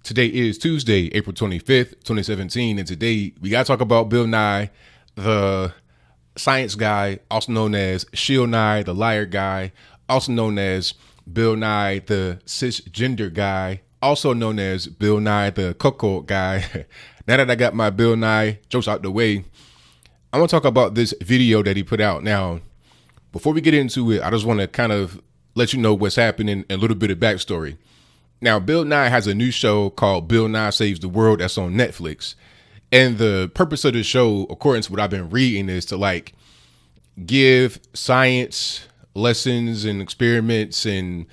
Today is Tuesday, April 25th, 2017, and today we got to talk about Bill Nye, the science guy, also known as Shield Nye, the liar guy, also known as Bill Nye, the cisgender guy, also known as Bill Nye, the cuckold guy. Now that I got my Bill Nye jokes out the way, I want to talk about this video that he put out. Now, before we get into it, I just want to kind of let you know what's happening and a little bit of backstory. Now, Bill Nye has a new show called Bill Nye Saves The World that's on Netflix. And the purpose of the show, according to what I've been reading, is to give science lessons and experiments and,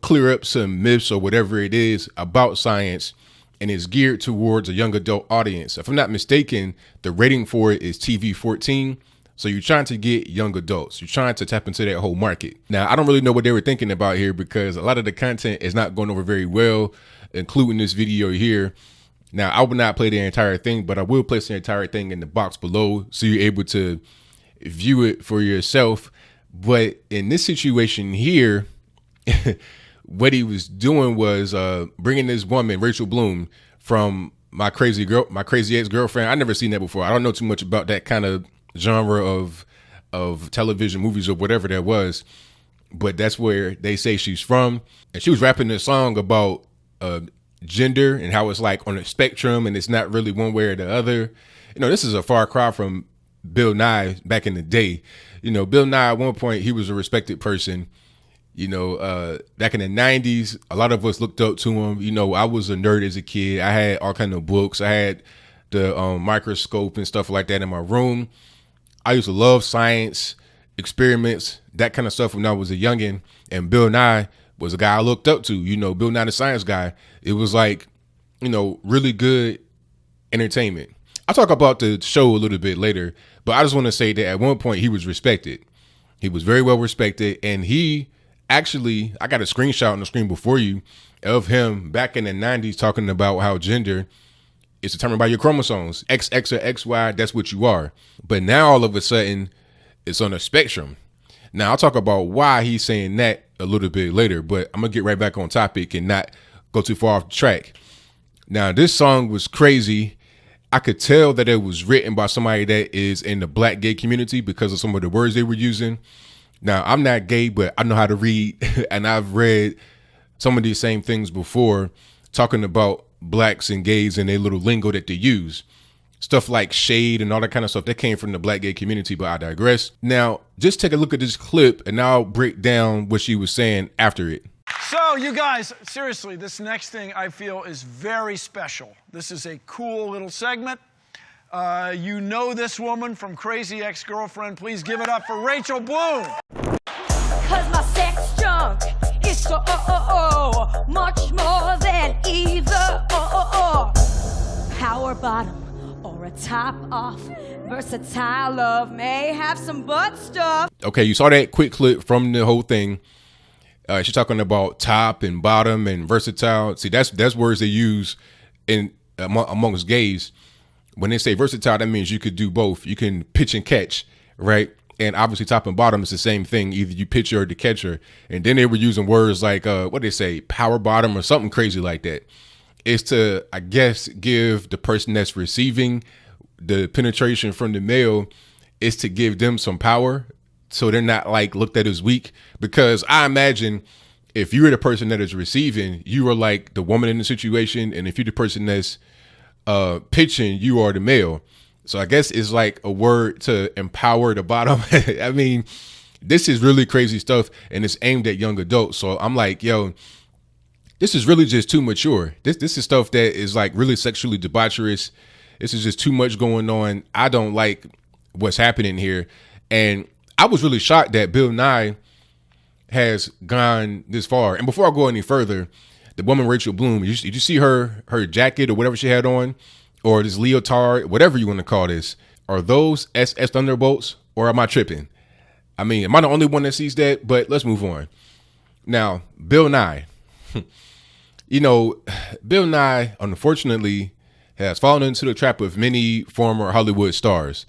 clear up some myths or whatever it is about science. And it's geared towards a young adult audience. If I'm not mistaken, the rating for it is TV 14. So you're trying to get young adults. You're trying to tap into that whole market. Now, I don't really know what they were thinking about here because a lot of the content is not going over very well, including this video here. Now, I will not play the entire thing, but I will place the entire thing in the box below so you're able to view it for yourself. But in this situation here, what he was doing was bringing this woman, Rachel Bloom, from my crazy ex-girlfriend. I've never seen that before. I don't know too much about that kind of genre of television, movies, or whatever that was, but that's where they say she's from. And she was rapping this song about gender and how it's like on a spectrum and it's not really one way or the other. This is a far cry from Bill Nye back in the day. Bill Nye, at one point, he was a respected person. Back in the 90s, a lot of us looked up to him. I was a nerd as a kid. I had all kinds of books. I had the microscope and stuff like that in my room. I used to love science, experiments, that kind of stuff when I was a youngin'. And Bill Nye was a guy I looked up to, Bill Nye the science guy. It was really good entertainment. I'll talk about the show a little bit later, but I just want to say that at one point he was respected. He was very well respected. And he actually, I got a screenshot on the screen before you of him back in the 90s talking about how gender is determined by your chromosomes. XX or XY, that's what you are. But now all of a sudden, it's on a spectrum. Now, I'll talk about why he's saying that a little bit later, but I'm going to get right back on topic and not go too far off the track. Now, this song was crazy. I could tell that it was written by somebody that is in the black gay community because of some of the words they were using. Now, I'm not gay, but I know how to read, and I've read some of these same things before, talking about blacks and gays and their little lingo that they use. Stuff like shade and all that kind of stuff that came from the black gay community, but I digress. Now, just take a look at this clip and I'll break down what she was saying after it. So, you guys, seriously, this next thing I feel is very special. This is a cool little segment. You know this woman from Crazy Ex-Girlfriend. Please give it up for Rachel Bloom. 'Cause my sex junk is so much more than either power bottom or a top off. Versatile love may have some butt stuff. Okay, you saw that quick clip from the whole thing. She's talking about top and bottom and versatile. See, that's words they use in amongst gays. When they say versatile, that means you could do both. You can pitch and catch, right? And obviously top and bottom is the same thing. Either you pitcher or the catcher. And then they were using words like, what they say, power bottom or something crazy like that. It's to, I guess, give the person that's receiving the penetration from the male, is to give them some power so they're not looked at as weak. Because I imagine if you're the person that is receiving, you are like the woman in the situation. And if you're the person that's pitching, you are the male. So I guess it's like a word to empower the bottom. I mean, this is really crazy stuff and it's aimed at young adults. So I'm like, yo, this is really just too mature. This is stuff that is really sexually debaucherous. This is just too much going on. I don't like what's happening here. And I was really shocked that Bill Nye has gone this far. And before I go any further, the woman, Rachel Bloom, did you see her jacket or whatever she had on? Or this leotard, whatever you want to call this, are those SS Thunderbolts or am I tripping? I mean, am I the only one that sees that? But let's move on. Now, Bill Nye. Bill Nye, unfortunately, has fallen into the trap of many former Hollywood stars.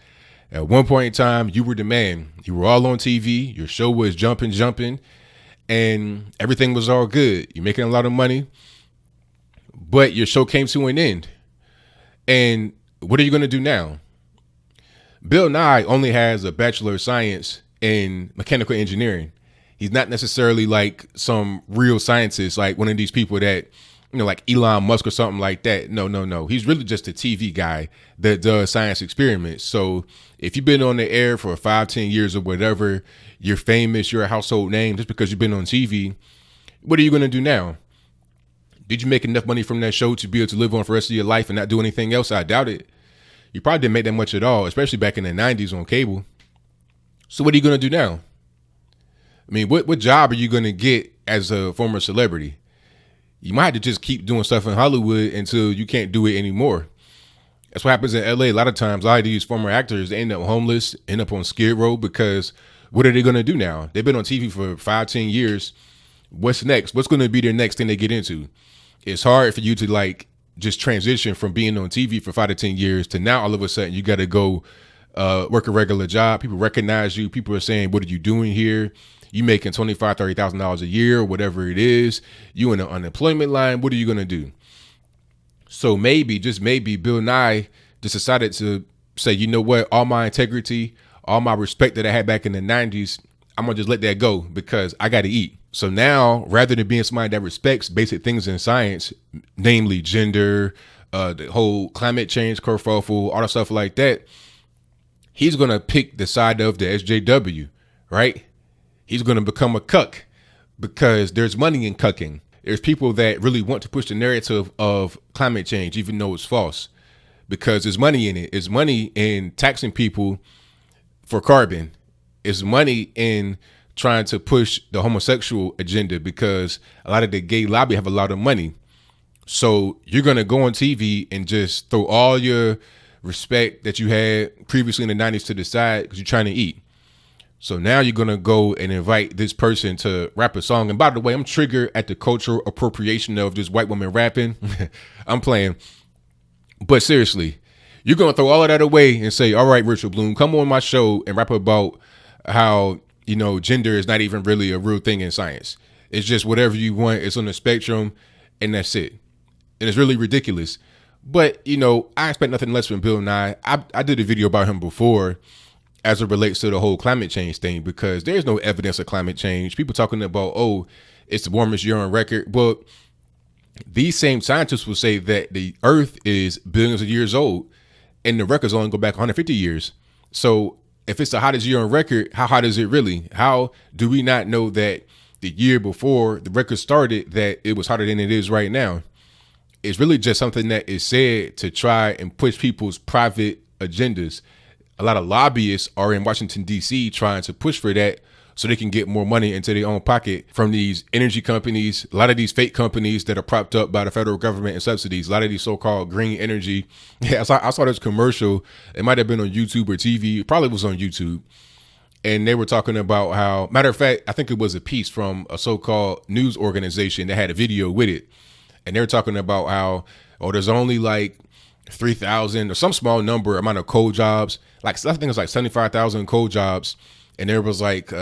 At one point in time, you were the man. You were all on TV. Your show was jumping, and everything was all good. You're making a lot of money. but your show came to an end. And what are you going to do now? Bill Nye only has a Bachelor of Science in mechanical engineering. He's not necessarily like some real scientist, like one of these people that, like Elon Musk or something like that. No. He's really just a TV guy that does science experiments. So if you've been on the air for 5-10 years or whatever, you're famous, you're a household name just because you've been on TV. What are you going to do now? Did you make enough money from that show to be able to live on for the rest of your life and not do anything else? I doubt it. You probably didn't make that much at all, especially back in the 90s on cable. So what are you going to do now? I mean, what job are you going to get as a former celebrity? You might have to just keep doing stuff in Hollywood until you can't do it anymore. That's what happens in LA. A lot of times, a lot of these former actors, they end up homeless, end up on Skid Row, because what are they going to do now? They've been on TV for 5-10 years. What's next? What's going to be their next thing they get into? It's hard for you to like just transition from being on TV for 5 to 10 years to now all of a sudden you got to go work a regular job. People recognize you. People are saying, what are you doing here? You making $25,000, $30,000 a year or whatever it is. You in the unemployment line. What are you going to do? So maybe, just maybe, Bill Nye just decided to say, you know what? All my integrity, all my respect that I had back in the 90s, I'm going to just let that go because I got to eat. So now, rather than being somebody that respects basic things in science, namely gender, the whole climate change kerfuffle, all the stuff like that, he's going to pick the side of the SJW, right? He's going to become a cuck because there's money in cucking. There's people that really want to push the narrative of climate change, even though it's false, because there's money in it. It's money in taxing people for carbon. It's money in trying to push the homosexual agenda because a lot of the gay lobby have a lot of money. So you're going to go on TV and just throw all your respect that you had previously in the 90s to the side because you're trying to eat. So now you're going to go and invite this person to rap a song. And by the way, I'm triggered at the cultural appropriation of this white woman rapping. I'm playing. But seriously, you're going to throw all of that away and say, all right, Richard Bloom, come on my show and rap about how, gender is not even really a real thing in science. It's just whatever you want. It's on the spectrum and that's it. And it's really ridiculous. But, I expect nothing less from Bill Nye. I did a video about him before as it relates to the whole climate change thing, because there's no evidence of climate change. People talking about, oh, it's the warmest year on record. But these same scientists will say that the Earth is billions of years old and the records only go back 150 years. So if it's the hottest year on record, how hot is it really? How do we not know that the year before the record started that it was hotter than it is right now? It's really just something that is said to try and push people's private agendas. A lot of lobbyists are in Washington, D.C. trying to push for that so they can get more money into their own pocket from these energy companies, a lot of these fake companies that are propped up by the federal government and subsidies, a lot of these so-called green energy. Yeah, I saw this commercial. It might have been on YouTube or TV. It probably was on YouTube. And they were talking about how, matter of fact, I think it was a piece from a so-called news organization that had a video with it. And they were talking about how, there's only like 3,000 or some small number amount of coal jobs. Like, I think it was like 75,000 coal jobs. And there was like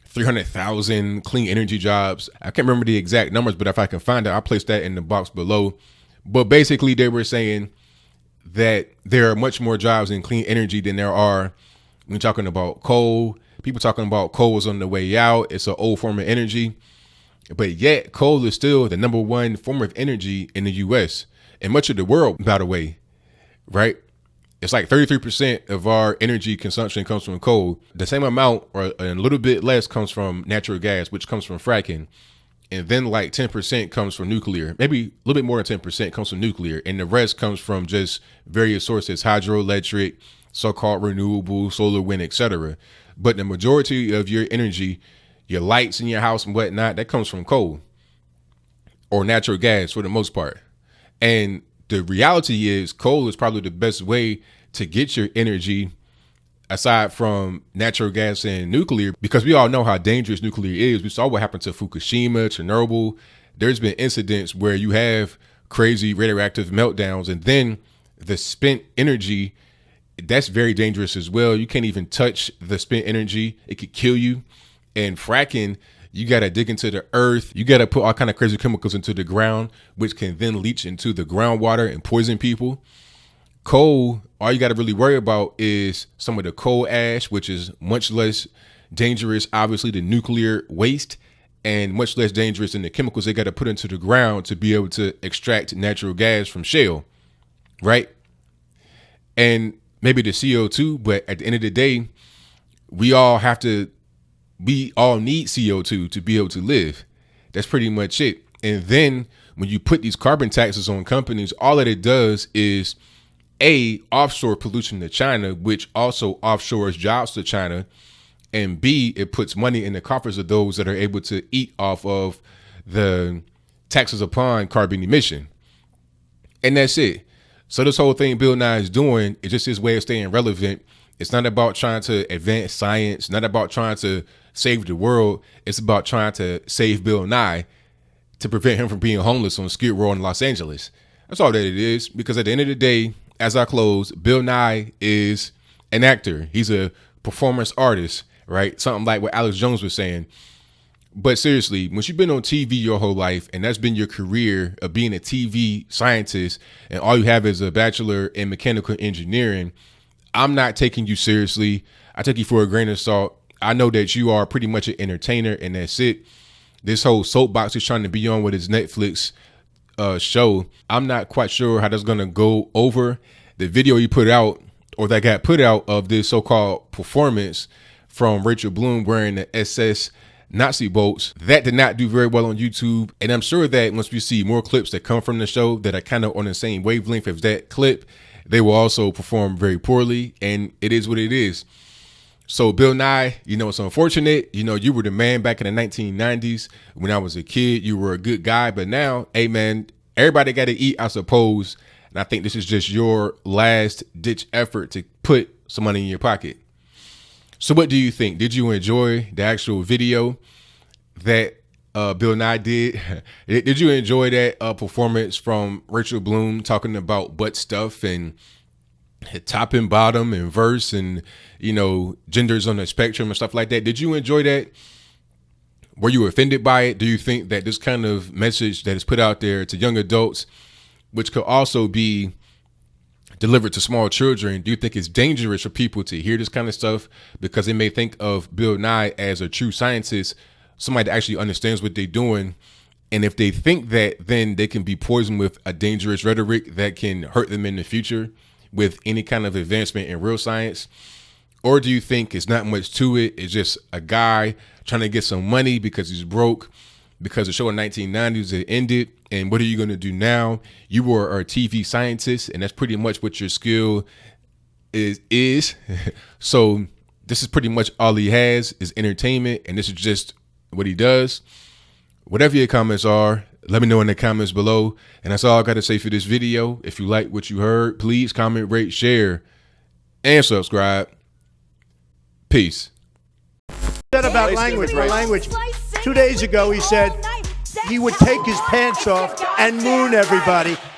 300,000 clean energy jobs. I can't remember the exact numbers, but if I can find it, I'll place that in the box below. But basically they were saying that there are much more jobs in clean energy than there are when you're talking about coal. People talking about coal is on the way out. It's an old form of energy. But yet coal is still the number one form of energy in the U.S. and much of the world, by the way, right? It's like 33% of our energy consumption comes from coal. The same amount or a little bit less comes from natural gas, which comes from fracking. And then like 10% comes from nuclear. Maybe a little bit more than 10% comes from nuclear. And the rest comes from just various sources, hydroelectric, so-called renewable, solar, wind, etc. But the majority of your energy, your lights in your house and whatnot, that comes from coal or natural gas for the most part. And the reality is coal is probably the best way to get your energy aside from natural gas and nuclear, because we all know how dangerous nuclear is. We saw what happened to Fukushima, Chernobyl. There's been incidents where you have crazy radioactive meltdowns, and then the spent energy, that's very dangerous as well. You can't even touch the spent energy. It could kill you. And fracking You got to dig into the earth. You got to put all kind of crazy chemicals into the ground, which can then leach into the groundwater and poison people. Coal, all you got to really worry about is some of the coal ash, which is much less dangerous, obviously, than nuclear waste, and much less dangerous than the chemicals they got to put into the ground to be able to extract natural gas from shale, right? And maybe the CO2, but at the end of the day, we all need CO2 to be able to live. That's pretty much it. And then when you put these carbon taxes on companies, all that it does is A, offshore pollution to China, which also offshores jobs to China. And B, it puts money in the coffers of those that are able to eat off of the taxes upon carbon emission. And that's it. So this whole thing Bill Nye is doing is just his way of staying relevant. It's not about trying to advance science, not about trying to save the world. It's about trying to save Bill Nye to prevent him from being homeless on Skid Row in Los Angeles. That's all that it is. Because at the end of the day, as I close, Bill Nye is an actor. He's a performance artist, right? Something like what Alex Jones was saying. But seriously, once you've been on TV your whole life and that's been your career of being a TV scientist and all you have is a bachelor in mechanical engineering, I'm not taking you seriously. I take you for a grain of salt. I know that you are pretty much an entertainer and that's it. This whole soapbox he's trying to be on with his Netflix show, I'm not quite sure how that's going to go over. The video he put out or that got put out of this so-called performance from Rachel Bloom wearing the SS Nazi bolts, that did not do very well on YouTube. And I'm sure that once we see more clips that come from the show that are kind of on the same wavelength as that clip, they will also perform very poorly. And it is what it is. So Bill Nye, it's unfortunate. You were the man back in the 1990s. When I was a kid, you were a good guy. But now, hey, man, everybody got to eat, I suppose. And I think this is just your last ditch effort to put some money in your pocket. So what do you think? Did you enjoy the actual video that Bill Nye did? Did you enjoy that performance from Rachel Bloom talking about butt stuff and top and bottom and verse and, genders on the spectrum and stuff like that? Did you enjoy that? Were you offended by it? Do you think that this kind of message that is put out there to young adults, which could also be delivered to small children, do you think it's dangerous for people to hear this kind of stuff because they may think of Bill Nye as a true scientist, somebody that actually understands what they're doing? And if they think that, then they can be poisoned with a dangerous rhetoric that can hurt them in the future with any kind of advancement in real science? Or do you think it's not much to it? It's just a guy trying to get some money because he's broke, because the show in 1990s it ended. And what are you going to do now? You were a TV scientist, and that's pretty much what your skill is. So this is pretty much all he has is entertainment, and this is just what he does. Whatever your comments are, let me know in the comments below. And that's all I got to say for this video. If you like what you heard, please comment, rate, share, and subscribe. Peace. Said about language. 2 days ago, he said he would take his pants off and moon everybody.